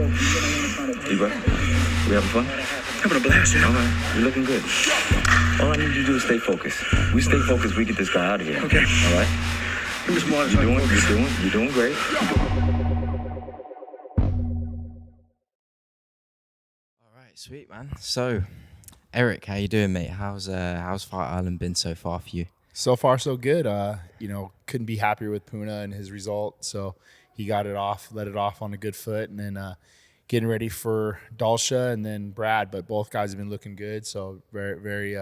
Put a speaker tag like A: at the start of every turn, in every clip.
A: You good? We having fun?
B: Having a blast, yeah.
A: All right, you're looking good. All I need you to do is stay focused. We stay focused, we get this guy out of here.
B: Okay.
A: All right?
B: Give me some water.
A: You're doing great.
C: All right, sweet, man. So, Eric, how you doing, mate? How's Fight Island been so far for you?
D: So far, so good. Couldn't be happier with Puna and his result. So he got it off, let it off on a good foot, and then getting ready for Dalsha and then Brad. But both guys have been looking good. So very, very,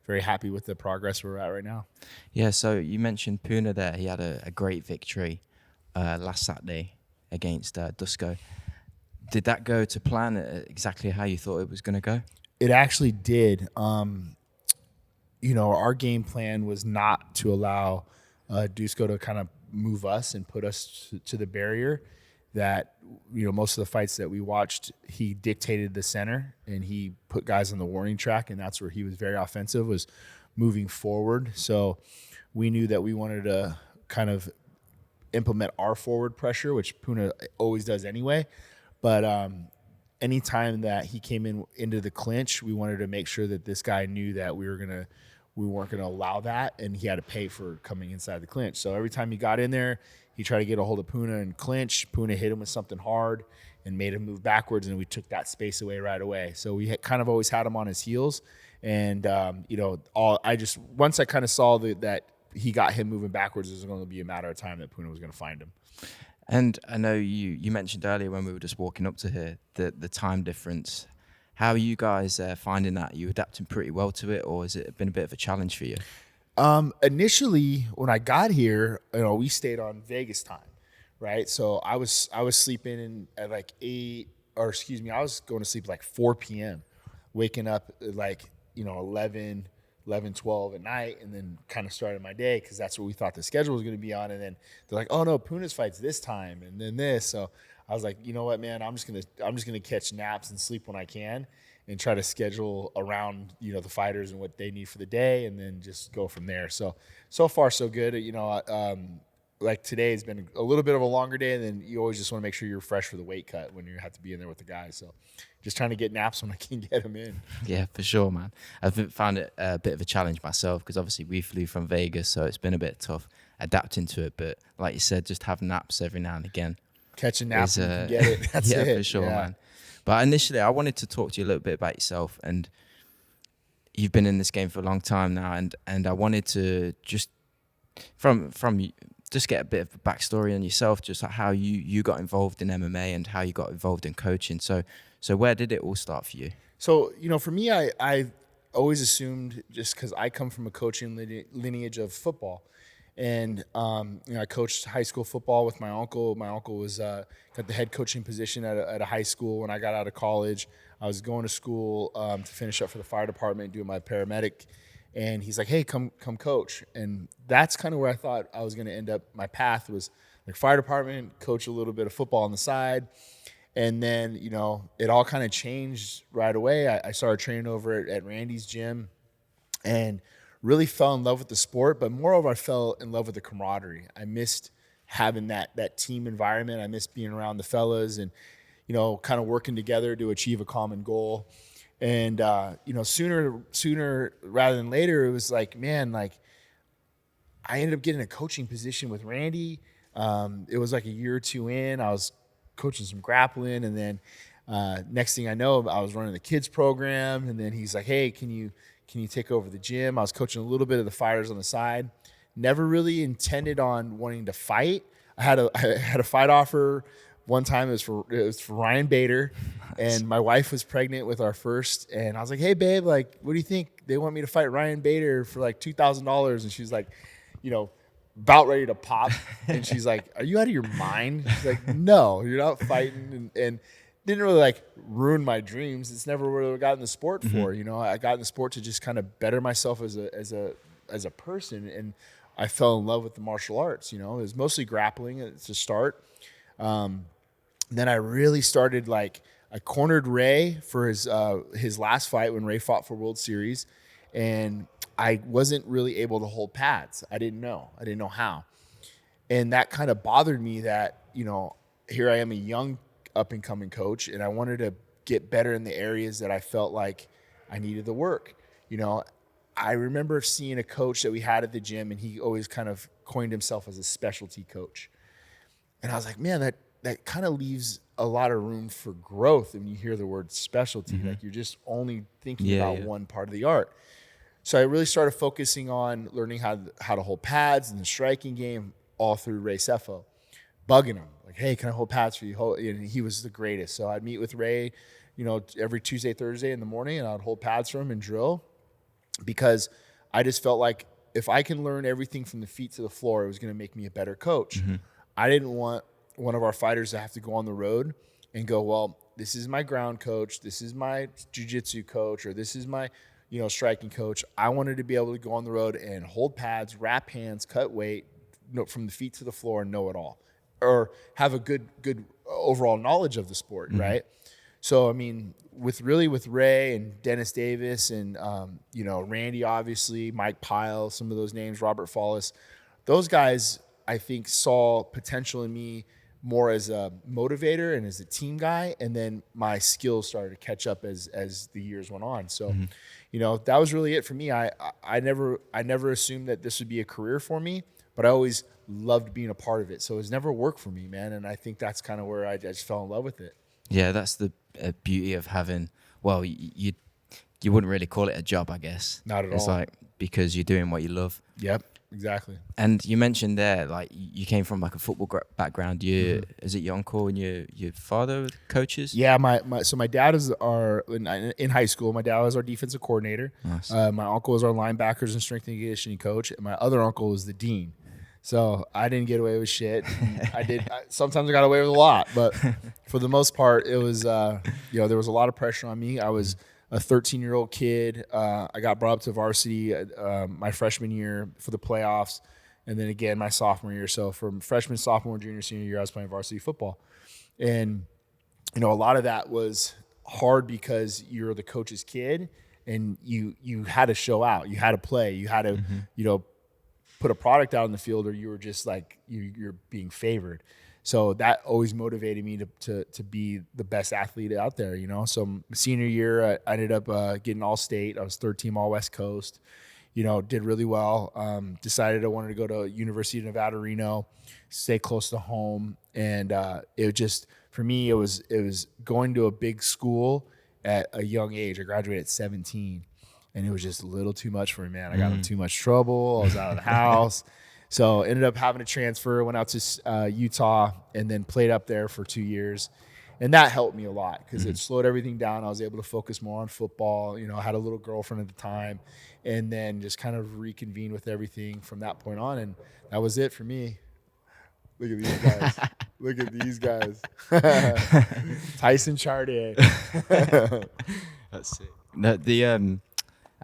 D: very happy with the progress we're at right now.
C: Yeah. So you mentioned Puna there. He had a great victory last Saturday against Dusko. Did that go to plan exactly how you thought it was going to go?
D: It actually did. Our game plan was not to allow Dusko to kind of move us and put us to the barrier. That, most of the fights that we watched, he dictated the center and he put guys on the warning track, and that's where he was very offensive, was moving forward. So we knew that we wanted to kind of implement our forward pressure, which Puna always does anyway. But anytime that he came into the clinch, we wanted to make sure that this guy knew that we weren't gonna allow that, and he had to pay for coming inside the clinch. So every time he got in there, he tried to get a hold of Puna and clinch. Puna hit him with something hard and made him move backwards, and we took that space away right away. So we kind of always had him on his heels, and once I kind of saw that he got him moving backwards, it was going to be a matter of time that Puna was going to find him.
C: And I know you mentioned earlier when we were just walking up to here the time difference. How are you guys finding that? Are you adapting pretty well to it, or has it been a bit of a challenge for you?
D: Initially, when I got here, we stayed on Vegas time, right? So I was sleeping in at like I was going to sleep like 4 p.m., waking up at like 11, 12 at night, and then kind of started my day because that's what we thought the schedule was going to be on. And then they're like, "Oh no, Puna's fight's this time," and then this. So I was like, you know what, man, I'm just gonna catch naps and sleep when I can, and try to schedule around the fighters and what they need for the day, and then just go from there. So far so good. Like today has been a little bit of a longer day, and then you always just want to make sure you're fresh for the weight cut when you have to be in there with the guys. So just trying to get naps when I can get them in.
C: Yeah, for sure, man. I've found it a bit of a challenge myself because obviously we flew from Vegas, so it's been a bit tough adapting to it. But like you said, just have naps every now and again.
D: Catch a nap and get it. That's
C: yeah,
D: it.
C: For sure, man. But initially, I wanted to talk to you a little bit about yourself, and you've been in this game for a long time now, and I wanted to just from you just get a bit of a backstory on yourself, just like how you got involved in MMA and how you got involved in coaching. So where did it all start for you?
D: So for me, I always assumed, just because I come from a coaching lineage of football. And I coached high school football with my uncle. My uncle was got the head coaching position at a high school. When I got out of college, I was going to school to finish up for the fire department, doing my paramedic. And he's like, "Hey, come coach." And that's kind of where I thought I was going to end up. My path was like fire department, coach a little bit of football on the side. And then, it all kind of changed right away. I started training over at Randy's gym and really fell in love with the sport, but moreover, I fell in love with the camaraderie. I missed having that team environment. I missed being around the fellas and, kind of working together to achieve a common goal. And, sooner rather than later, it was like, man, like I ended up getting a coaching position with Randy. It was like a year or two in. I was coaching some grappling, and then next thing I know, I was running the kids program, and then he's like, "Hey, can you take over the gym?" I was coaching a little bit of the fighters on the side. Never really intended on wanting to fight. I had a fight offer one time. It was for Ryan Bader, and my wife was pregnant with our first. And I was like, "Hey, babe, like, what do you think? They want me to fight Ryan Bader for like $2,000." And she's like, about ready to pop. And she's like, "Are you out of your mind?" She's like, "No, you're not fighting." And didn't really like ruin my dreams. It's never really got in the sport for. I got in the sport to just kind of better myself as a person, and I fell in love with the martial arts. It was mostly grappling to start. Then I really started, like, I cornered Ray for his last fight when Ray fought for World Series, and I wasn't really able to hold pads. I didn't know how, and that kind of bothered me. That here I am, a young up and coming coach, and I wanted to get better in the areas that I felt like I needed the work. You know, I remember seeing a coach that we had at the gym, and he always kind of coined himself as a specialty coach. And I was like, man, that kind of leaves a lot of room for growth when you hear the word specialty. Like you're just only thinking about one part of the art. So I really started focusing on learning how to hold pads in the striking game all through Ray Cepho, bugging him like, hey, can I hold pads for you? And he was the greatest. So I'd meet with Ray, you know, every Tuesday, Thursday in the morning, and I'd hold pads for him and drill, because I just felt like if I can learn everything from the feet to the floor, it was going to make me a better coach. I didn't want one of our fighters to have to go on the road and go, well, this is my ground coach, this is my jiu-jitsu coach, or this is my, you know, striking coach. I wanted to be able to go on the road and hold pads, wrap hands, cut weight, from the feet to the floor, and know it all, or have a good overall knowledge of the sport, right? So, I mean, with Ray and Dennis Davis and, you know, Randy, obviously, Mike Pyle, some of those names, Robert Follis, those guys, I think, saw potential in me more as a motivator and as a team guy. And then my skills started to catch up as the years went on. So, you know, that was really it for me. I never assumed that this would be a career for me, but I always loved being a part of it. So it was never work for me, man. And I think that's kind of where I just fell in love with it.
C: Yeah, that's the beauty of having, well, you wouldn't really call it a job, I guess.
D: Not at all.
C: It's like, because you're doing what you love.
D: Yep, exactly.
C: And you mentioned there, like, you came from like a football background. Is it your uncle and your father coaches?
D: Yeah, so my dad is in high school. My dad was our defensive coordinator.
C: Nice.
D: My uncle was our linebackers and strength and conditioning coach, and my other uncle was the dean. So I didn't get away with shit. Sometimes I got away with a lot, but for the most part, it was, you know, there was a lot of pressure on me. I was a 13-year-old kid. I got brought up to varsity my freshman year for the playoffs, and then again my sophomore year. So from freshman, sophomore, junior, senior year, I was playing varsity football. And, you know, a lot of that was hard because you're the coach's kid, and you had to show out. You had to play. You had to, you know, put a product out in the field, or you were just like you're being favored. So that always motivated me to be the best athlete out there, you know. So senior year, I ended up getting all state. I was third team all West Coast, you know, did really well. Decided I wanted to go to University of Nevada, Reno, stay close to home. And it just, for me, it was going to a big school at a young age. I graduated at 17. And it was just a little too much for me, man. I got in too much trouble. I was out of the house. So ended up having to transfer, went out to Utah, and then played up there for 2 years. And that helped me a lot because it slowed everything down. I was able to focus more on football. You know, I had a little girlfriend at the time, and then just kind of reconvened with everything from that point on. And that was it for me. Look at these guys. Look at these guys. Tyson Chartier.
C: That's it. No,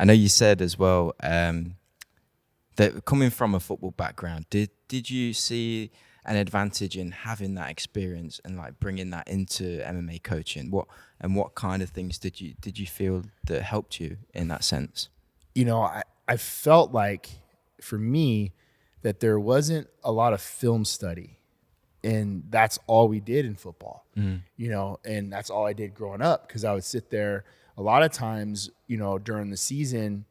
C: I know you said as well that coming from a football background, did you see an advantage in having that experience and like bringing that into MMA coaching? What kind of things did you feel that helped you in that sense? You know,
D: I felt like for me that there wasn't a lot of film study, and that's all we did in football. You know, and that's all I did growing up, because I would sit there. A lot of times, you know, during the season,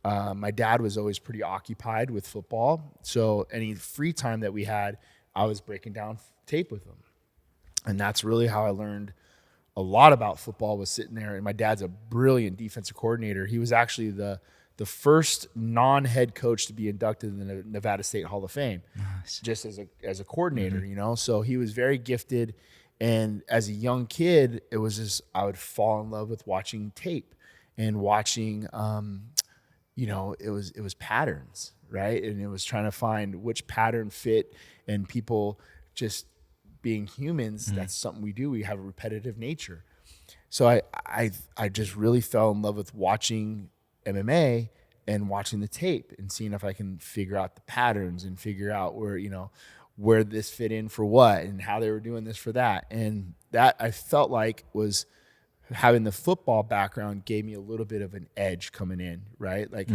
D: my dad was always pretty occupied with football. So any free time that we had, I was breaking down tape with him. And that's really how I learned a lot about football, was sitting there. And my dad's a brilliant defensive coordinator. He was actually the first non-head coach to be inducted in the Nevada State Hall of Fame, just as a coordinator, you know. So he was very gifted. And as a young kid, it was just, I would fall in love with watching tape and watching, you know, it was patterns, right? And it was trying to find which pattern fit, and people just being humans, that's something we do. We have a repetitive nature. So I just really fell in love with watching MMA and watching the tape and seeing if I can figure out the patterns and figure out where this fit in for what and how they were doing this for that. And that I felt like was having the football background gave me a little bit of an edge coming in, right? Like,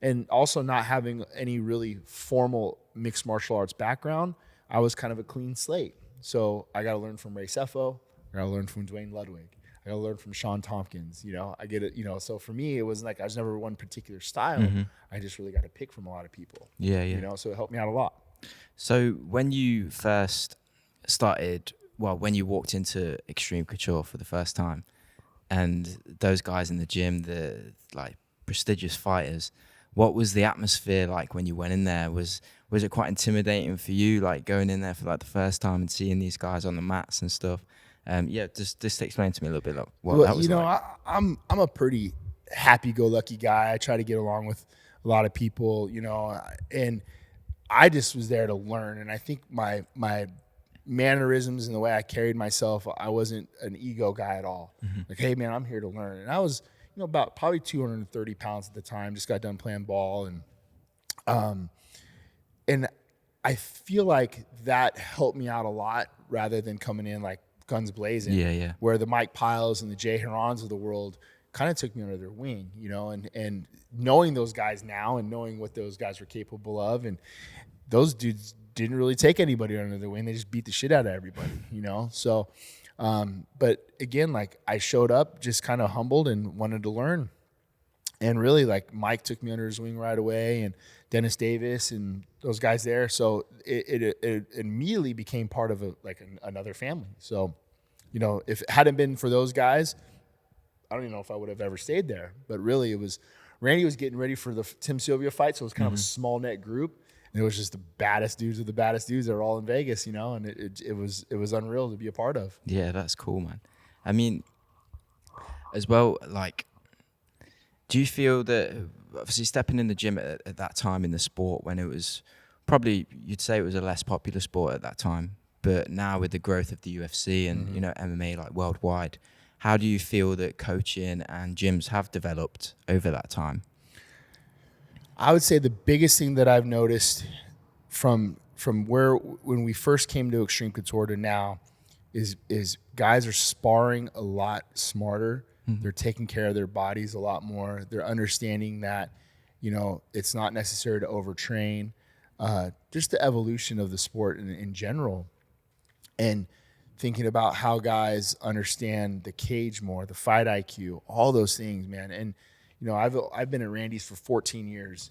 D: and also not having any really formal mixed martial arts background, I was kind of a clean slate. So I got to learn from Ray Cepho. I gotta learn from Dwayne Ludwig. I gotta learn from Sean Tompkins. I get it. So for me, it wasn't like I was never one particular style. I just really got to pick from a lot of people.
C: Yeah.
D: So it helped me out a lot.
C: So when you first started, when you walked into Extreme Couture for the first time, and those guys in the gym, the like prestigious fighters, what was the atmosphere like when you went in there? Was it quite intimidating for you, like going in there for like the first time and seeing these guys on the mats and stuff? Just explain to me a little bit like what that was like.
D: I'm a pretty happy-go-lucky guy. I try to get along with a lot of people, and I just was there to learn. And I think my mannerisms and the way I carried myself, I wasn't an ego guy at all. Like, hey man, I'm here to learn. And I was, about probably 230 pounds at the time, just got done playing ball. And I feel like that helped me out a lot rather than coming in like guns blazing.
C: Yeah.
D: Where the Mike Piles and the Jay Herons of the world kind of took me under their wing, and knowing those guys now and knowing what those guys were capable of, and those dudes didn't really take anybody under their wing. They just beat the shit out of everybody, So, but again, like I showed up just kind of humbled and wanted to learn. And really, like Mike took me under his wing right away, and Dennis Davis and those guys there. So it immediately became part of another family. So, if it hadn't been for those guys, I don't even know if I would have ever stayed there. But really, Randy was getting ready for the Tim Sylvia fight, so it was kind of a small net group. And it was just the baddest dudes of the baddest dudes that were all in Vegas, and it was unreal to be a part of.
C: Yeah, that's cool, man. I mean, as well, like, do you feel that obviously stepping in the gym at that time in the sport when it was probably, you'd say it was a less popular sport at that time, but now with the growth of the UFC and, MMA like worldwide, how do you feel that coaching and gyms have developed over that time?
D: I would say the biggest thing that I've noticed from when we first came to Extreme Couture to now is guys are sparring a lot smarter. They're taking care of their bodies a lot more. They're understanding that, it's not necessary to overtrain. Just the evolution of the sport in general, and thinking about how guys understand the cage more, the fight IQ, all those things, man. And I've been at Randy's for 14 years.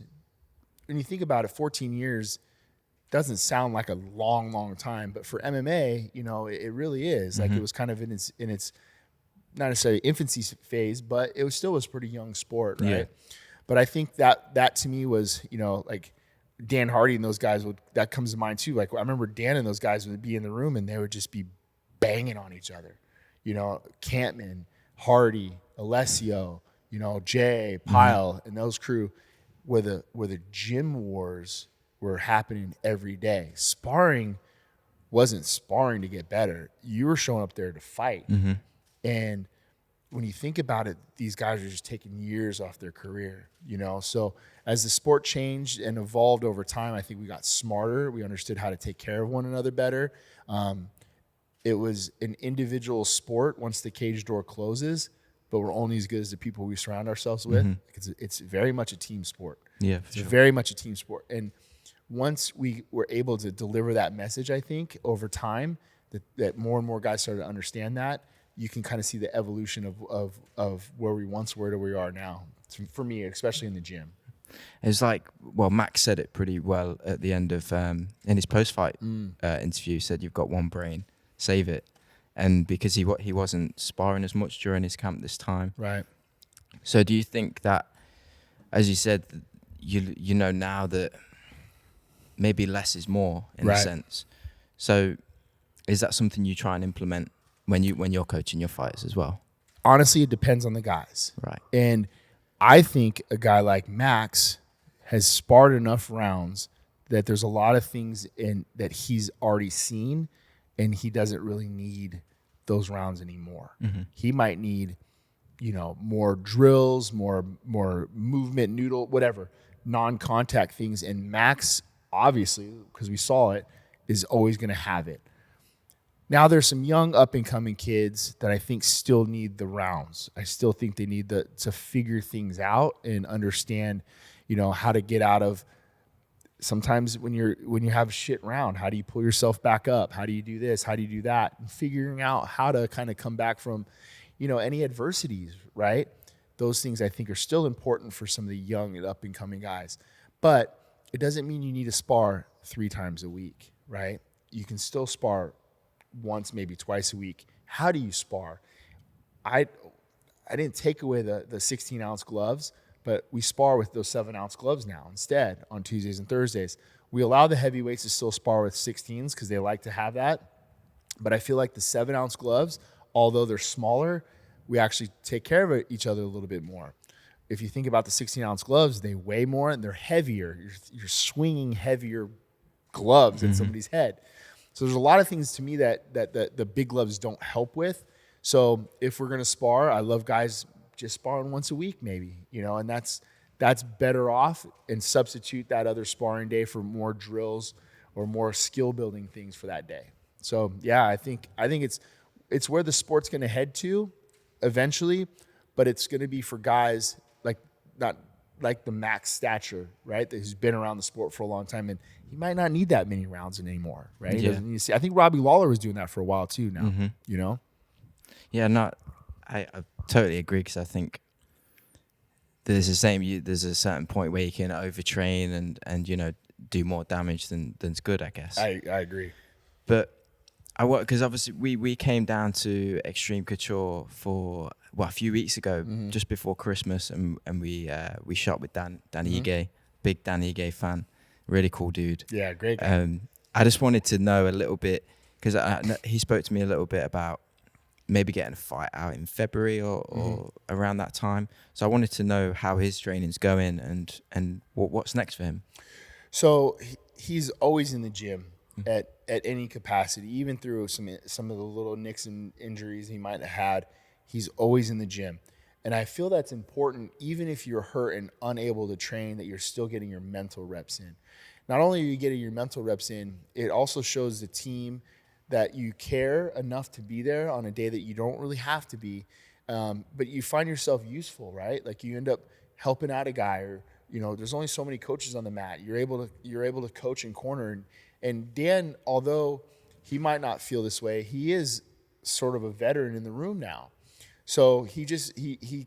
D: When you think about it, 14 years doesn't sound like a long, long time, but for MMA, it really is. Like it was kind of in its not necessarily infancy phase, but it was a pretty young sport, right? Yeah. But I think that to me was, like Dan Hardy and those guys that comes to mind too. Like I remember Dan and those guys would be in the room and they would just be banging on each other. Campman, Hardy, Alessio, Jay, Pyle, and those crew, where the gym wars were happening every day. Sparring wasn't sparring to get better. You were showing up there to fight. And when you think about it, these guys are just taking years off their career, So as the sport changed and evolved over time, I think we got smarter. We understood how to take care of one another better. It was an individual sport once the cage door closes, but we're only as good as the people we surround ourselves with. It's very much a team sport.
C: Yeah,
D: it's very much a team sport. And once we were able to deliver that message, I think over time that more and more guys started to understand that, you can kind of see the evolution of where we once were to where we are now. For me, especially in the gym.
C: It's like, Max said it pretty well at the end of in his post-fight interview. Said you've got one brain, save it. And because he wasn't sparring as much during his camp this time,
D: right?
C: So do you think that, as you said, you know now that maybe less is more in a sense? So is that something you try and implement when you're coaching your fighters as well?
D: Honestly, it depends on the guys.
C: Right.
D: And I think a guy like Max has sparred enough rounds that there's a lot of things that he's already seen, and he doesn't really need those rounds anymore. He might need, more drills, more movement, noodle, whatever, non-contact things. And Max, obviously, because we saw it, is always going to have it. Now there's some young up-and-coming kids that I think still need the rounds. I still think they need to figure things out and understand, how to get out of sometimes when you have shit round, how do you pull yourself back up? How do you do this? How do you do that? And figuring out how to kind of come back from, any adversities, right? Those things I think are still important for some of the young and up and coming guys. But it doesn't mean you need to spar 3 times a week, right? You can still spar once, maybe twice a week. How do you spar? I didn't take away the 16-ounce gloves, but we spar with those 7-ounce gloves now instead on Tuesdays and Thursdays. We allow the heavyweights to still spar with 16s because they like to have that. But I feel like the 7-ounce gloves, although they're smaller, we actually take care of each other a little bit more. If you think about the 16-ounce gloves, they weigh more and they're heavier. You're swinging heavier gloves at somebody's head. So there's a lot of things to me that the big gloves don't help with. So if we're going to spar, I love guys just sparring once a week maybe, and that's better off, and substitute that other sparring day for more drills or more skill building things for that day. So yeah, I think it's where the sport's going to head to eventually, but it's going to be for guys not like the max stature, right? Who's been around the sport for a long time, and he might not need that many rounds anymore, right? He doesn't need to see. I think Robbie Lawler was doing that for a while too now,
C: Yeah, I totally agree, because I think there's there's a certain point where you can overtrain and do more damage than's good, I guess.
D: I agree.
C: But because obviously we came down to Extreme Couture for a few weeks ago, just before Christmas, and we shot with Dan Ige, big Dan Ige fan, really cool dude.
D: Yeah, great guy.
C: I just wanted to know a little bit, because he spoke to me a little bit about maybe getting a fight out in February or around that time. So I wanted to know how his training's going and what's next for him.
D: So he's always in the gym at any capacity, even through some of the little nicks and injuries he might have had. He's always in the gym. And I feel that's important, even if you're hurt and unable to train, that you're still getting your mental reps in. Not only are you getting your mental reps in, it also shows the team that you care enough to be there on a day that you don't really have to be, but you find yourself useful, right? Like you end up helping out a guy, or there's only so many coaches on the mat. You're able to coach in corner, and Dan, although he might not feel this way, he is sort of a veteran in the room now. So he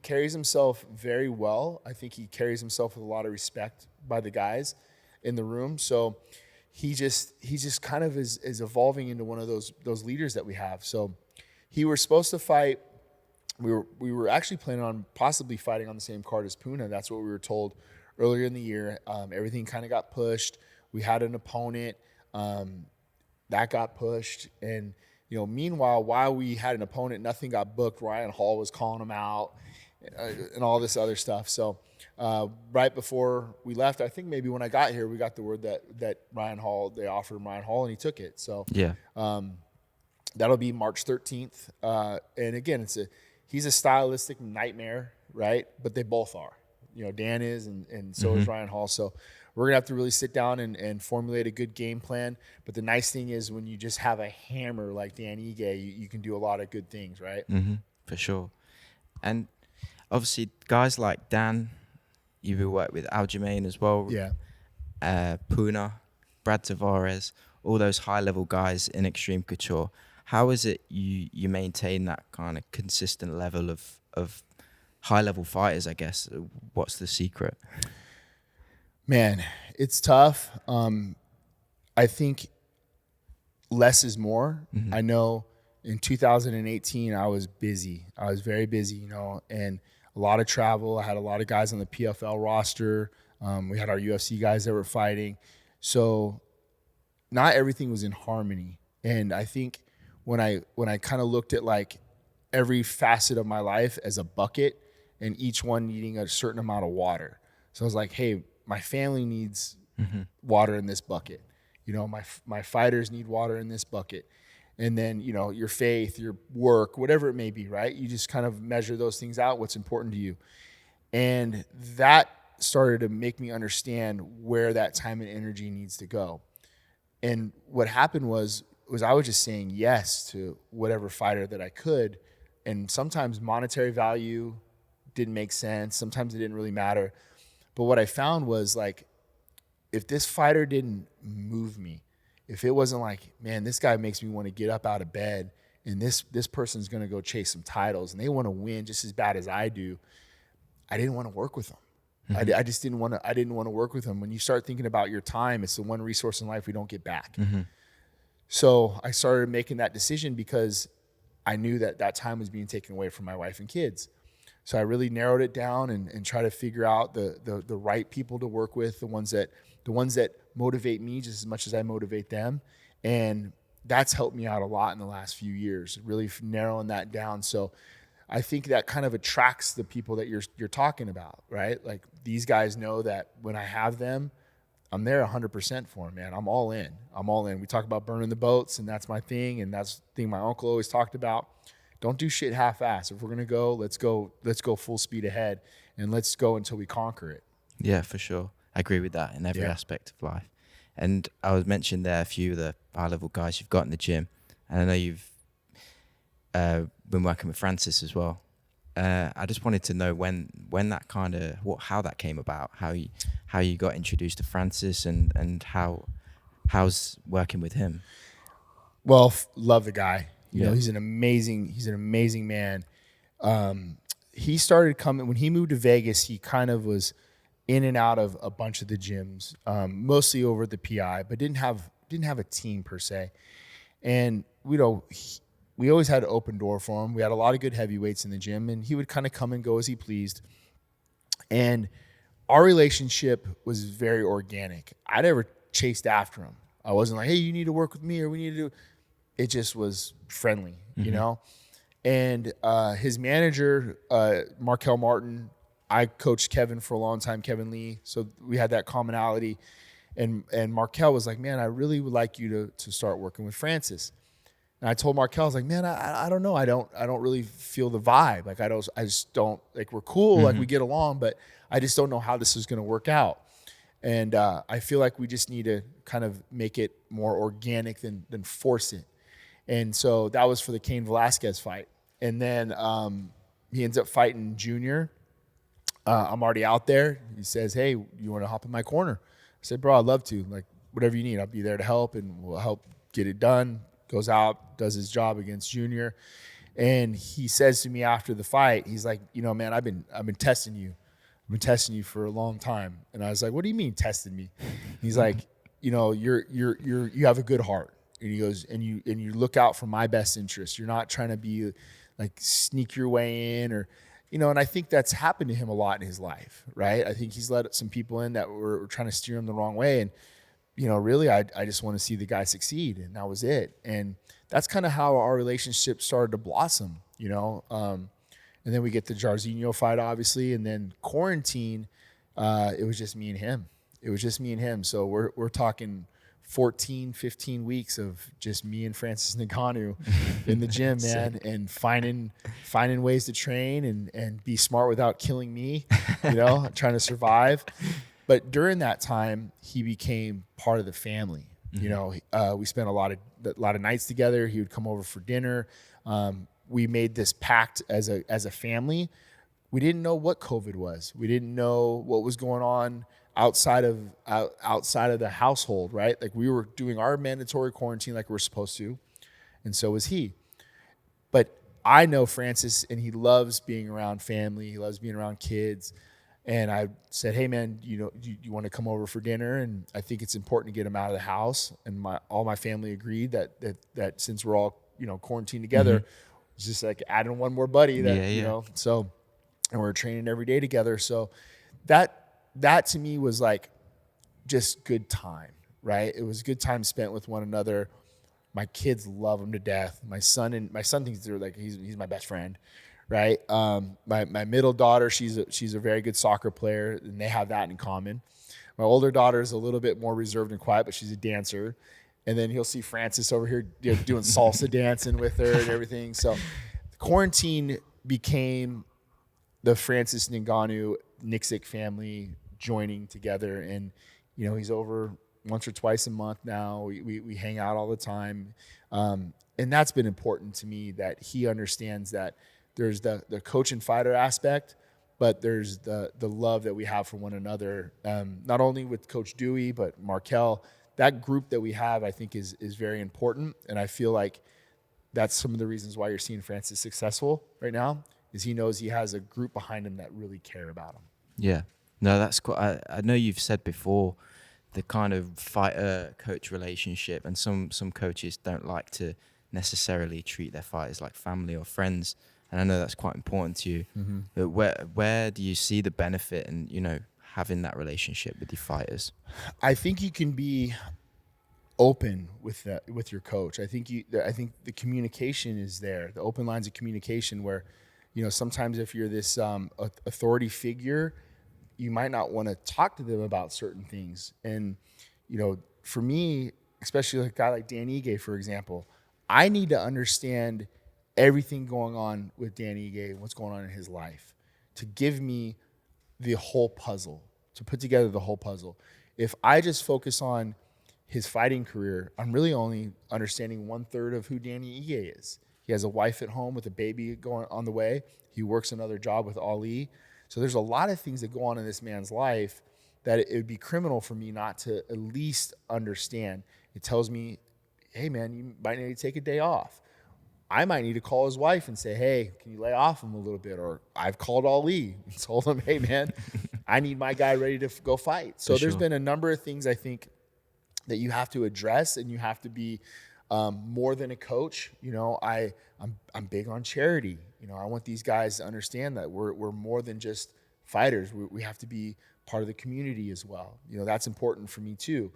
D: carries himself very well. I think he carries himself with a lot of respect by the guys in the room. So he just kind of is evolving into one of those leaders that we have. So he was supposed to fight. We were actually planning on possibly fighting on the same card as Puna. That's what we were told earlier in the year. Everything kind of got pushed. We had an opponent that got pushed, and meanwhile, while we had an opponent, nothing got booked. Ryan Hall was calling him out and all this other stuff. So right before we left, I think maybe when I got here, we got the word that Ryan Hall, they offered him Ryan Hall, and he took it. So
C: yeah,
D: that'll be March 13th. And again, he's a stylistic nightmare, right? But they both are. Dan is, and so is Ryan Hall. So we're going to have to really sit down and formulate a good game plan. But the nice thing is when you just have a hammer like Dan Ige, you can do a lot of good things, right?
C: For sure. And obviously, guys like Dan, you've worked with Aljamain as well.
D: Yeah.
C: Puna, Brad Tavares, all those high-level guys in Extreme Couture. How is it you maintain that kind of consistent level of high-level fighters, I guess? What's the secret?
D: Man, it's tough. I think less is more. I know in 2018, I was busy. I was very busy, and a lot of travel. I had a lot of guys on the PFL roster. We had our UFC guys that were fighting. So not everything was in harmony. And I think when I kind of looked at like every facet of my life as a bucket and each one needing a certain amount of water. So I was like, hey, my family needs water in this bucket. My fighters need water in this bucket. And then, your faith, your work, whatever it may be, right? You just kind of measure those things out, what's important to you. And that started to make me understand where that time and energy needs to go. And what happened was I was just saying yes to whatever fighter that I could. And sometimes monetary value didn't make sense. Sometimes it didn't really matter. But what I found was like if this fighter didn't move me, if it wasn't like, man, this guy makes me want to get up out of bed, and this person's going to go chase some titles and they want to win just as bad as I do, I didn't want to work with them. I just didn't want to. I didn't want to work with them. When you start thinking about your time, it's the one resource in life we don't get back. So I started making that decision because I knew that time was being taken away from my wife and kids. So I really narrowed it down and try to figure out the right people to work with, the ones that motivate me just as much as I motivate them, and that's helped me out a lot in the last few years. Really narrowing that down. So I think that kind of attracts the people that you're talking about, right? Like these guys know that when I have them, I'm there 100% for them, man. I'm all in. We talk about burning the boats, and that's my thing, and that's the thing my uncle always talked about. Don't do shit half-ass. If we're gonna go, let's go full speed ahead, and let's go until we conquer it.
C: Yeah, for sure. I agree with that in every aspect of life. And I was mentioning there a few of the high-level guys you've got in the gym, and I know you've been working with Francis as well. I just wanted to know when that kind of how that came about, how you got introduced to Francis, and how's working with him.
D: Well, love the guy. You know, he's an amazing man. He started coming when he moved to Vegas. He kind of was in and out of a bunch of the gyms, mostly over at the PI, but didn't have a team per se. And we always had an open door for him. We had a lot of good heavyweights in the gym, and he would kind of come and go as he pleased. And our relationship was very organic. I never chased after him. I wasn't like, hey, you need to work with me, or we need to do. It just was friendly, you know? And his manager, Markel Martin, I coached Kevin for a long time, Kevin Lee. So we had that commonality. And Markel was like, man, I really would like you to start working with Francis. And I told Markel, I was like, man, I don't know. I don't really feel the vibe. Like, I just don't, like, we're cool. Like, we get along, but I just don't know how this is going to work out. And I feel like we just need to kind of make it more organic than force it. And so that was for the Cain Velasquez fight. And then he ends up fighting Junior. I'm already out there. He says, hey, you want to hop in my corner? I said, bro, I'd love to. Like, whatever you need, I'll be there to help, and we'll help get it done. Goes out, does his job against Junior. And he says to me after the fight, he's like, you know, man, I've been testing you. I've been testing you for a long time. And I was like, what do you mean testing me? He's like, you know, you have a good heart. And he goes, and you look out for my best interest. You're not trying to be like sneak your way in, or, you know, and I think that's happened to him a lot in his life, right? I think he's let some people in that were trying to steer him the wrong way. And, you know, really, I just want to see the guy succeed. And that was it. And that's kind of how our relationship started to blossom, you know. And then we get the Jairzinho fight, obviously. And then quarantine, it was just me and him. So we're talking 14, 15 weeks of just me and Francis Ngannou in the gym, man, and finding ways to train and be smart without killing me, you know, trying to survive. But during that time, he became part of the family. You know, we spent a lot of nights together. He would come over for dinner. We made this pact as a family. We didn't know what COVID was. We didn't know what was going on outside of the household, right? Like, we were doing our mandatory quarantine like we're supposed to, and so was he. But I know Francis, and he loves being around family. He loves being around kids. And I said, hey, man, you know, you want to come over for dinner? And I think it's important to get him out of the house. And all my family agreed that since we're all, you know, quarantined together, it's just like adding one more buddy that, you know, so, and we're training every day together. So that to me was like just good time, right? It was good time spent with one another. My kids love him to death. My son thinks they're like, he's my best friend, right? My middle daughter, she's a very good soccer player, and they have that in common. My older daughter is a little bit more reserved and quiet, but she's a dancer. And then he'll see Francis over here, you know, doing salsa dancing with her and everything. So quarantine became the Francis Ngannou Nicksick family joining together, and you know, he's over once or twice a month now. We hang out all the time, and that's been important to me, that he understands that there's the coach and fighter aspect, but there's the love that we have for one another. Not only with Coach Dewey, but Markel. That group that we have, I think, is very important, and I feel like that's some of the reasons why you're seeing Francis successful right now. Is he knows he has a group behind him that really care about him.
C: Yeah, no, that's cool. I know you've said before the kind of fighter-coach relationship, and some coaches don't like to necessarily treat their fighters like family or friends, and I know that's quite important to you. But where do you see the benefit in, you know, having that relationship with your fighters?
D: I think you can be open with your coach. I think the communication is there, the open lines of communication where, you know, sometimes if you're this authority figure, you might not want to talk to them about certain things. And, you know, for me, especially like a guy like Dan Ige, for example, I need to understand everything going on with Dan Ige and what's going on in his life to give me the whole puzzle, to put together the whole puzzle. If I just focus on his fighting career, I'm really only understanding 1/3 of who Danny Ige is. He has a wife at home with a baby going on the way. He works another job with Ali. So there's a lot of things that go on in this man's life that it would be criminal for me not to at least understand. It tells me, hey man, you might need to take a day off. I might need to call his wife and say, hey, can you lay off him a little bit? Or I've called Ali and told him, hey man, I need my guy ready to go fight. So there's been a number of things I think that you have to address, and you have to be more than a coach. You know, I'm big on charity. You know, I want these guys to understand that we're more than just fighters. We have to be part of the community as well. You know, that's important for me too.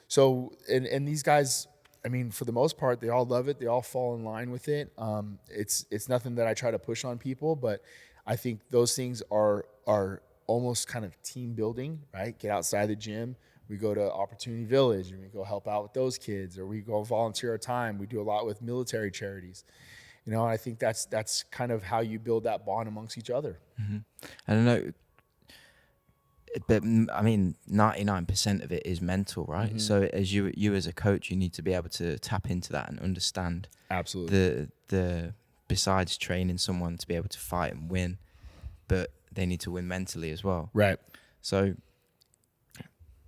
D: So, and these guys, I mean, for the most part, they all love it. They all fall in line with it. It's nothing that I try to push on people, but I think those things are almost kind of team building, right? Get outside the gym. We go to Opportunity Village and we go help out with those kids, or we go volunteer our time. We do a lot with military charities. You know, I think that's kind of how you build that bond amongst each other.
C: Mm-hmm. I don't know, but I mean, 99% of it is mental, right? Mm-hmm. So as you as a coach, you need to be able to tap into that and understand.
D: Absolutely.
C: The besides training someone to be able to fight and win, but they need to win mentally as well.
D: Right.
C: So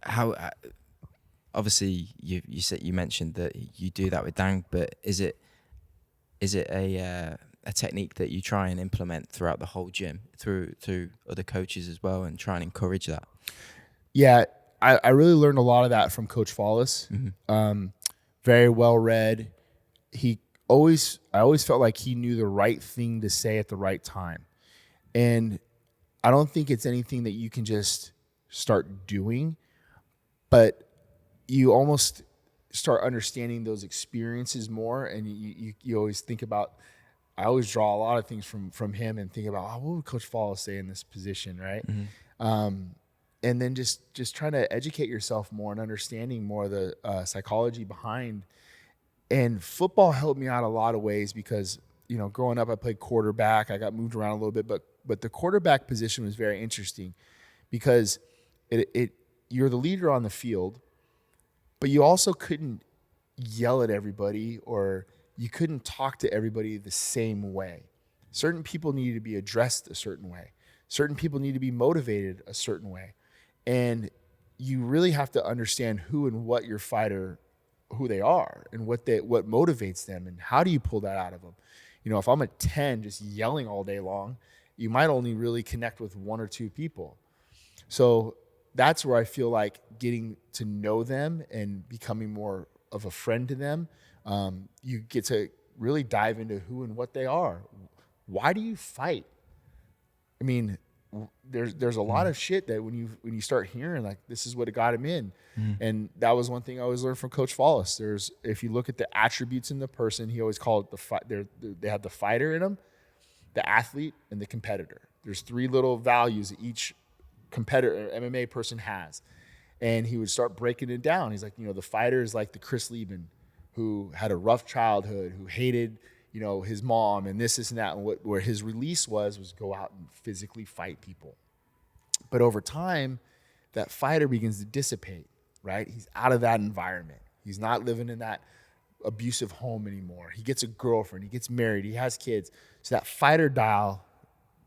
C: how obviously you mentioned that you do that with Dan, but is it a technique that you try and implement throughout the whole gym through other coaches as well, and try and encourage that?
D: Yeah, I really learned a lot of that from Coach Follis. Mm-hmm. Very well read. I always felt like he knew the right thing to say at the right time, and I don't think it's anything that you can just start doing, but you almost start understanding those experiences more, and you always think about. I always draw a lot of things from him and think about, what would Coach Follis say in this position, right? Mm-hmm. And then just trying to educate yourself more and understanding more of the psychology behind. And football helped me out a lot of ways because, you know, growing up I played quarterback. I got moved around a little bit, but the quarterback position was very interesting because you're the leader on the field, but you also couldn't yell at everybody, or you couldn't talk to everybody the same way. Certain people needed to be addressed a certain way. Certain people need to be motivated a certain way. And you really have to understand who and what your fighter, who they are, and what motivates them, and how do you pull that out of them. You know, if I'm a 10 just yelling all day long, you might only really connect with one or two people. So that's where I feel like getting to know them and becoming more of a friend to them, you get to really dive into who and what they are. Why do you fight? I mean, there's a lot of shit that when you start hearing, like, this is what got him in. And that was one thing I always learned from Coach Follis. If you look at the attributes in the person, he always called it they have the fighter in them, the athlete, and the competitor. There's 3 little values that each competitor, MMA person has. And he would start breaking it down. He's like, you know, the fighter is like the Chris Lieben, who had a rough childhood, who hated, you know, his mom and this and that. And where his release was go out and physically fight people. But over time, that fighter begins to dissipate, right? He's out of that environment. He's not living in that abusive home anymore. He gets a girlfriend, he gets married, he has kids. So that fighter dial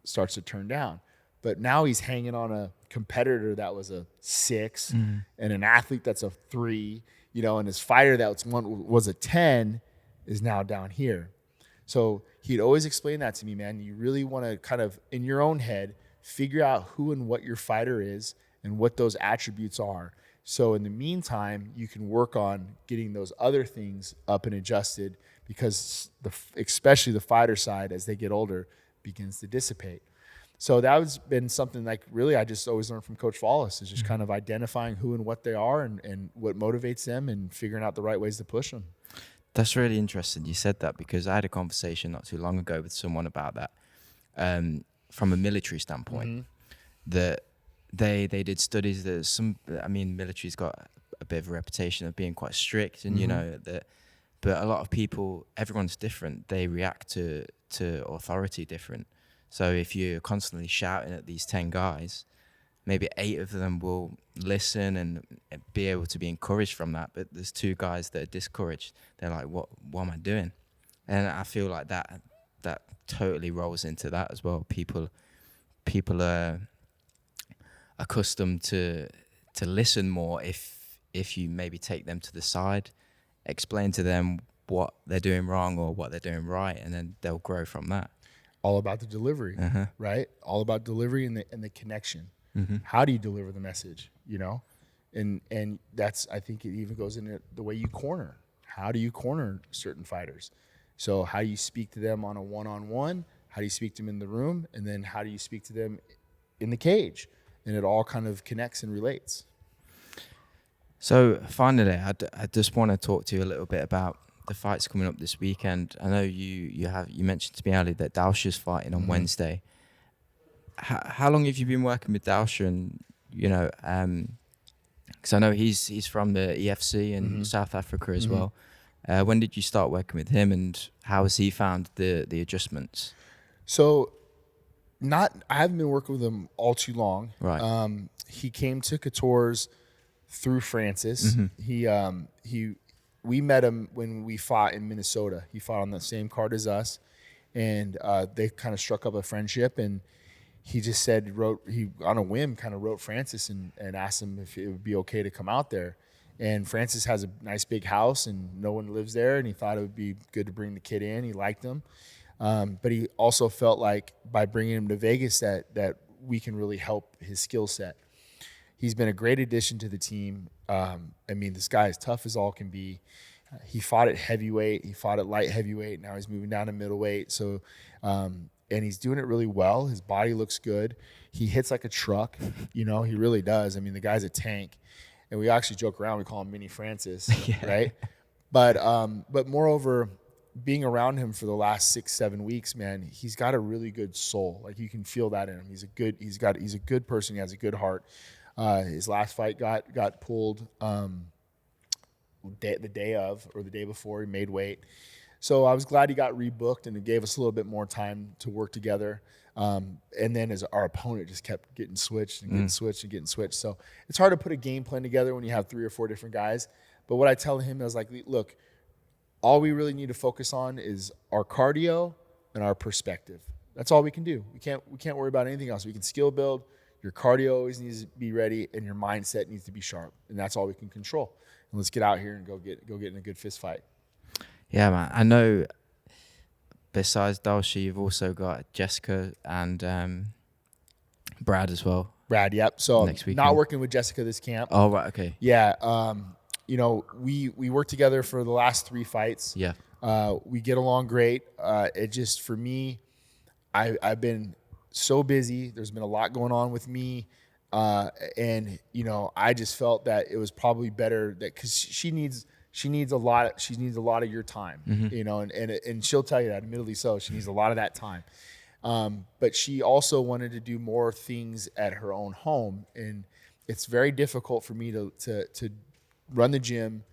D: starts to turn down. But now he's hanging on a competitor that was a 6 and an athlete that's a 3, you know, and his fighter that was a 10 is now down here. So he'd always explain that to me, man. You really want to kind of, in your own head, figure out who and what your fighter is and what those attributes are. So in the meantime, you can work on getting those other things up and adjusted, because especially the fighter side, as they get older, begins to dissipate. So that has been something like really I just always learned from Coach Wallace, is just kind of identifying who and what they are and what motivates them and figuring out the right ways to push them.
C: That's really interesting you said that, because I had a conversation not too long ago with someone about that from a military standpoint. That they did studies that military's got a bit of a reputation of being quite strict, and you know that, but a lot of people, everyone's different. They react to authority different. So if you're constantly shouting at these 10 guys, maybe 8 of them will listen and be able to be encouraged from that. But there's 2 guys that are discouraged. They're like, what am I doing? And I feel like that totally rolls into that as well. People are accustomed to listen more if you maybe take them to the side, explain to them what they're doing wrong or what they're doing right, and then they'll grow from that.
D: All about the delivery, right? All about delivery and the connection. How do you deliver the message, you know? And that's, I think it even goes into the way you corner. How do you corner certain fighters? So how do you speak to them on a one-on-one? How do you speak to them in the room? And then how do you speak to them in the cage? And it all kind of connects and relates.
C: So finally, I just want to talk to you a little bit about the fights coming up this weekend. I know you mentioned to me earlier that Dauscha's fighting on Wednesday. How long have you been working with Dauscha? And you know, because I know he's from the EFC in South Africa as well. When did you start working with him, and how has he found the adjustments?
D: So, I haven't been working with him all too long.
C: Right.
D: He came to COUTURE's through Francis. We met him when we fought in Minnesota. He fought on the same card as us, and they kind of struck up a friendship. And he just said, he on a whim kind of wrote Francis and asked him if it would be okay to come out there. And Francis has a nice big house and no one lives there, and he thought it would be good to bring the kid in. He liked him. But he also felt like by bringing him to Vegas that we can really help his skill set. He's been a great addition to the team. I mean, this guy is tough as all can be. He fought at heavyweight. He fought at light heavyweight. Now he's moving down to middleweight. So, and he's doing it really well. His body looks good. He hits like a truck. You know, he really does. I mean, the guy's a tank. And we actually joke around. We call him Mini Francis, right? But moreover, being around him for the last 6-7 weeks, man, he's got a really good soul. Like you can feel that in him. He's a good person. He has a good heart. His last fight got pulled the day before. He made weight. So I was glad he got rebooked, and it gave us a little bit more time to work together. And then as our opponent just kept getting switched and getting switched and getting switched. So it's hard to put a game plan together when you have 3 or 4 different guys. But what I tell him is like, look, all we really need to focus on is our cardio and our perspective. That's all we can do. We can't worry about anything else. We can skill build. Your cardio always needs to be ready, and your mindset needs to be sharp, and that's all we can control. And let's get out here and go get in a good fist fight.
C: Yeah, man. I know. Besides Dauscha, you've also got Jessica and Brad as well.
D: Brad, yep. So
C: next weekend.
D: Not working with Jessica this camp.
C: Oh, right. Okay.
D: Yeah. You know, we worked together for the last 3 fights.
C: Yeah.
D: We get along great. It just, for me, I've been so busy. There's been a lot going on with me. And, you know, I just felt that it was probably better that, because she needs a lot of your time, you know, and she'll tell you that, admittedly so. She needs a lot of that time. But she also wanted to do more things at her own home. And it's very difficult for me to run the gym,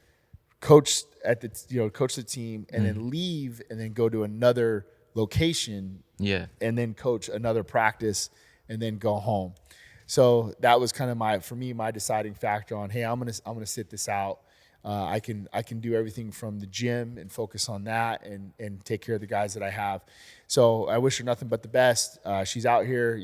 D: coach the team, and then leave and then go to another location.
C: Yeah.
D: And then coach another practice and then go home. So that was kind of my deciding factor on, hey, I'm gonna sit this out. I can do everything from the gym and focus on that and take care of the guys that I have. So I wish her nothing but the best. She's out here,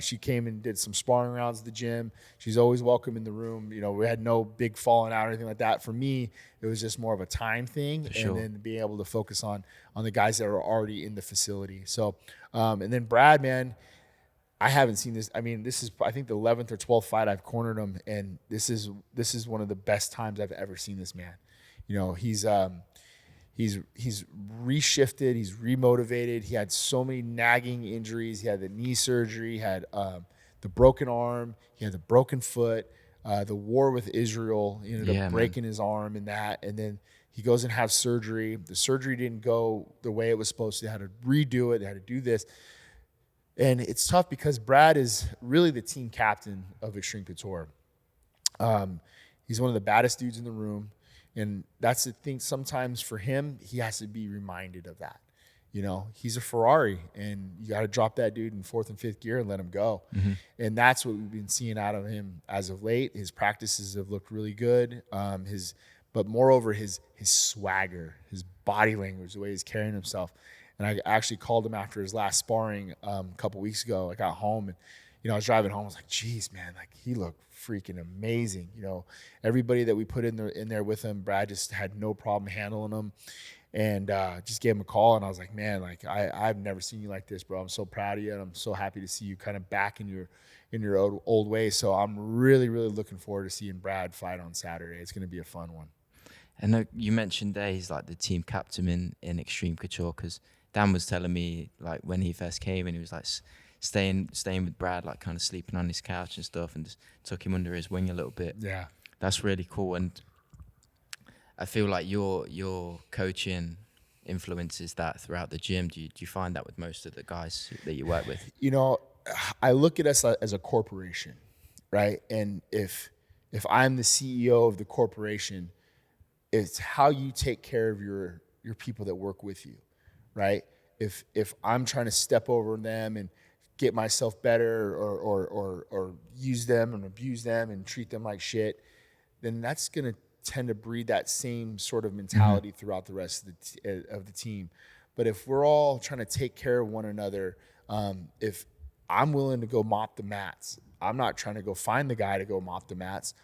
D: she came and did some sparring rounds at the gym. She's always welcome in the room. We had no big falling out or anything like that. For me, it was just more of a time thing, and then being able to focus on the guys that are already in the facility. So, and then Brad, man, I haven't seen this. I mean, this is, I think, the 11th or 12th fight I've cornered him, and this is one of the best times I've ever seen this man. He's reshifted, he's remotivated. He had so many nagging injuries. He had the knee surgery, he had the broken arm, he had the broken foot, the war with Israel. He ended up breaking his arm in that, and then he goes and has surgery. The surgery didn't go the way it was supposed to. They had to redo it. They had to do this. And it's tough because Brad is really the team captain of Extreme Couture. He's one of the baddest dudes in the room. And that's the thing. Sometimes for him, he has to be reminded of that. He's a Ferrari, and you got to drop that dude in 4th and 5th gear and let him go. Mm-hmm. And that's what we've been seeing out of him as of late. His practices have looked really good. But moreover, his swagger, his body language, the way he's carrying himself. And I actually called him after his last sparring a couple weeks ago. I got home, and I was driving home. I was like, "Geez, man, like he looked freaking amazing." Everybody that we put in there with him, Brad just had no problem handling them, and just gave him a call. And I was like, "Man, like I've never seen you like this, bro. I'm so proud of you, and I'm so happy to see you kind of back in your old ways." So I'm really, really looking forward to seeing Brad fight on Saturday. It's going to be a fun one.
C: And you mentioned there he's like the team captain in Extreme Couture, because Dan was telling me, like, when he first came and he was like staying with Brad, like kind of sleeping on his couch and stuff, and just took him under his wing a little bit. Yeah, that's really cool. And I feel like your coaching influences that throughout the gym. Do you find that with most of the guys that you work with?
D: I look at us as a corporation, right? And if I'm the CEO of the corporation, it's how you take care of your people that work with you. Right? If I'm trying to step over them and get myself better or use them and abuse them and treat them like shit, then that's going to tend to breed that same sort of mentality throughout the rest of the team. But if we're all trying to take care of one another, if I'm willing to go mop the mats, I'm not trying to go find the guy to go mop the mats.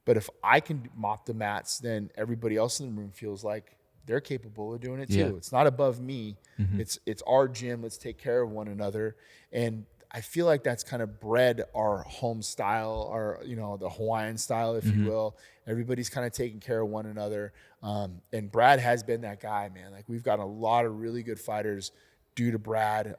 D: But if I can mop the mats, then everybody else in the room feels like they're capable of doing it too. Yeah. It's not above me. Mm-hmm. It's our gym. Let's take care of one another. And I feel like that's kind of bred our home style, our, the Hawaiian style, if you will. Everybody's kind of taking care of one another. And Brad has been that guy, man. Like, we've got a lot of really good fighters due to Brad,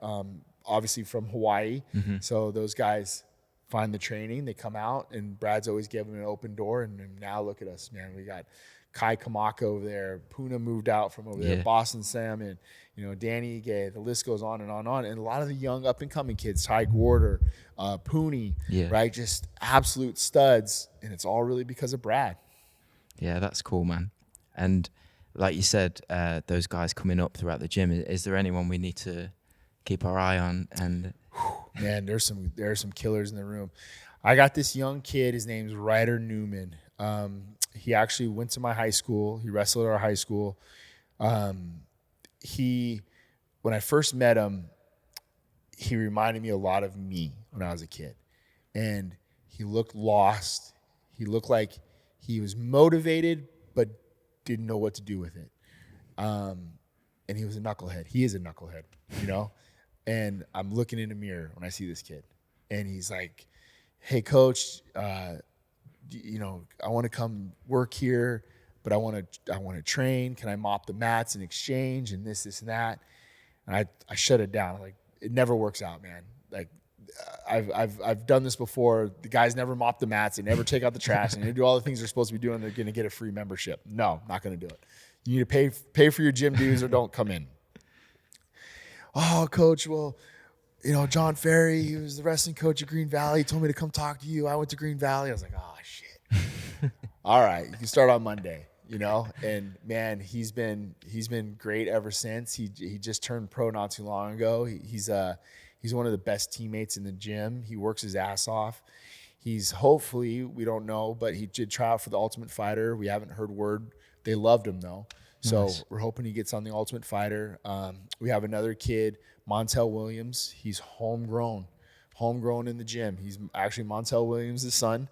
D: obviously from Hawaii. Mm-hmm. So those guys find the training, they come out, and Brad's always given them an open door. And now look at us, man. We got Kai Kamaka over there. Puna moved out from over there. Boston Salmon, Danny Ige. The list goes on and on and on. And a lot of the young up-and-coming kids, Ty Gorder, Pooney, right? Just absolute studs. And it's all really because of Brad.
C: Yeah, that's cool, man. And like you said, those guys coming up throughout the gym, is there anyone we need to keep our eye on? And
D: man, there's some killers in the room. I got this young kid. His name's Ryder Newman. He actually went to my high school. He wrestled at our high school. When I first met him, he reminded me a lot of me when I was a kid. And he looked lost. He looked like he was motivated, but didn't know what to do with it. And he was a knucklehead. He is a knucklehead, And I'm looking in the mirror when I see this kid. And he's like, "Hey, coach, I want to come work here, but I want to train. Can I mop the mats in exchange and this and that?" And I shut it down. Like, it never works out, man. Like, I've done this before. The guys never mop the mats. They never take out the trash. And they do all the things they're supposed to be doing. They're going to get a free membership. No, not going to do it. You need to pay for your gym dues or don't come in. "Oh, coach, well, John Ferry, he was the wrestling coach at Green Valley. He told me to come talk to you. I went to Green Valley." I was like, "Oh, shit." All right, you can start on Monday, And man, he's been great ever since. He just turned pro not too long ago. He's one of the best teammates in the gym. He works his ass off. He's hopefully, we don't know, but he did try out for the Ultimate Fighter. We haven't heard word. They loved him though. So
C: Nice.
D: we're hoping he gets on the Ultimate Fighter. We have another kid, Montel Williams. He's homegrown in the gym. He's actually Montel Williams' son.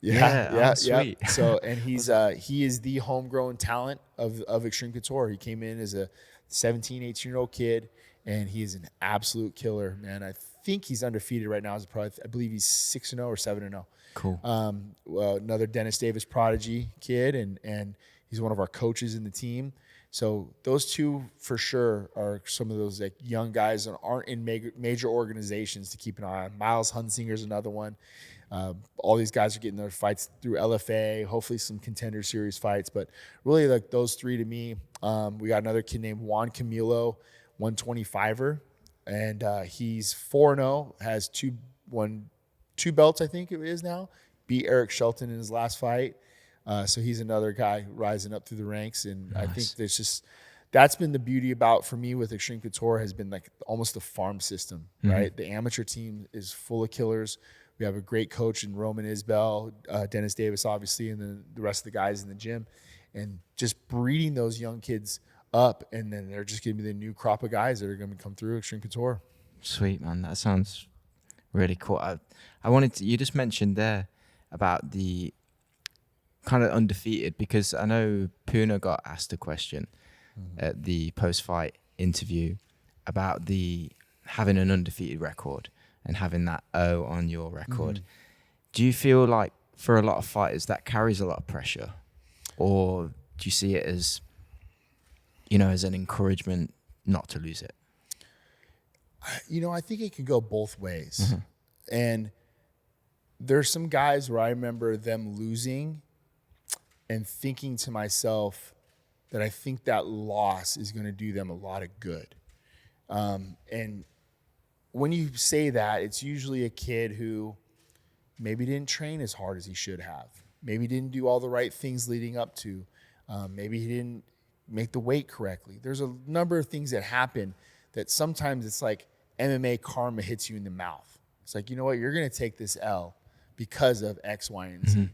D: Yeah.
C: Sweet.
D: So, and he is the homegrown talent of Extreme Couture. He came in as a 17, 18-year-old kid, and he is an absolute killer, man. I think he's undefeated right now. I believe he's 6-0 or 7-0.
C: Cool.
D: Well, another Dennis Davis prodigy kid, and he's one of our coaches in the team. So those two for sure are some of those like young guys that aren't in major organizations to keep an eye on. Miles Hunsinger's another one. All these guys are getting their fights through LFA, hopefully some Contender Series fights, but really like those three to me. We got another kid named Juan Camilo, 125er, and he's 4-0, has two belts, I think it is now. Beat Eric Shelton in his last fight. So he's another guy rising up through the ranks, and
C: Nice.
D: I think that's been the beauty about for me with Extreme Couture has been like almost the farm system, right? The amateur team is full of killers. We have a great coach in Roman Isbell, Dennis Davis, obviously, and then the rest of the guys in the gym, and just breeding those young kids up, and then they're just going to be the new crop of guys that are going to come through Extreme Couture.
C: Sweet, man. That sounds really cool. I wanted to, you just mentioned there about the kind of undefeated, because I know Puna got asked a question at the post-fight interview about having an undefeated record and having that O on your record. Do you feel like for a lot of fighters that carries a lot of pressure, or do you see it as, as an encouragement not to lose it?
D: I think it can go both ways. And there's some guys where I remember them losing and thinking to myself that I think that loss is going to do them a lot of good. And when you say that, it's usually a kid who maybe didn't train as hard as he should have. Maybe didn't do all the right things leading up to. Maybe he didn't make the weight correctly. There's a number of things that happen that sometimes it's like MMA karma hits you in the mouth. It's like, you know what, you're going to take this L because of X, Y, and Z.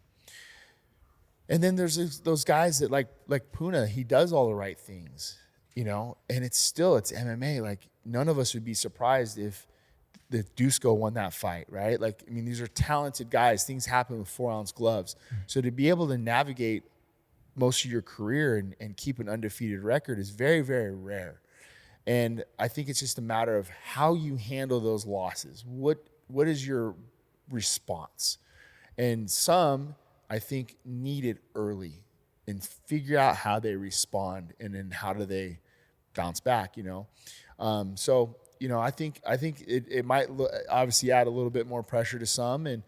D: And then there's those guys that like Puna, he does all the right things, and it's MMA. Like none of us would be surprised if the Dusko won that fight, right? Like, I mean, these are talented guys. Things happen with 4-ounce gloves. So to be able to navigate most of your career and keep an undefeated record is very, very rare. And I think it's just a matter of how you handle those losses. What is your response? And some, I think, need it early and figure out how they respond, and then how do they bounce back, So, I think it might obviously add a little bit more pressure to some. And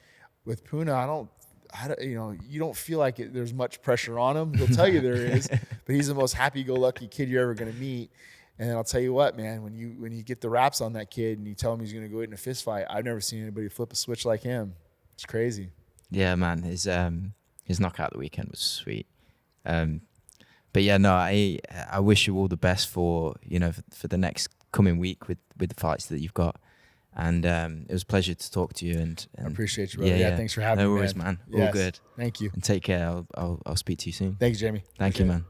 D: with Puna, you don't feel like there's much pressure on him. He'll tell you there is, but he's the most happy-go-lucky kid you're ever going to meet. And I'll tell you what, man, when you get the raps on that kid and you tell him he's going to go in a fist fight, I've never seen anybody flip a switch like him. It's crazy.
C: Yeah, man, his knockout the weekend was sweet. But yeah, no, I wish you all the best for the next coming week with the fights that you've got. And it was a pleasure to talk to you. And
D: I appreciate you, brother. Yeah, thanks for having me.
C: No worries, man.
D: Yes.
C: All good.
D: Thank you.
C: And take care. I'll speak to you soon.
D: Thanks, Jamie.
C: Thank you, man.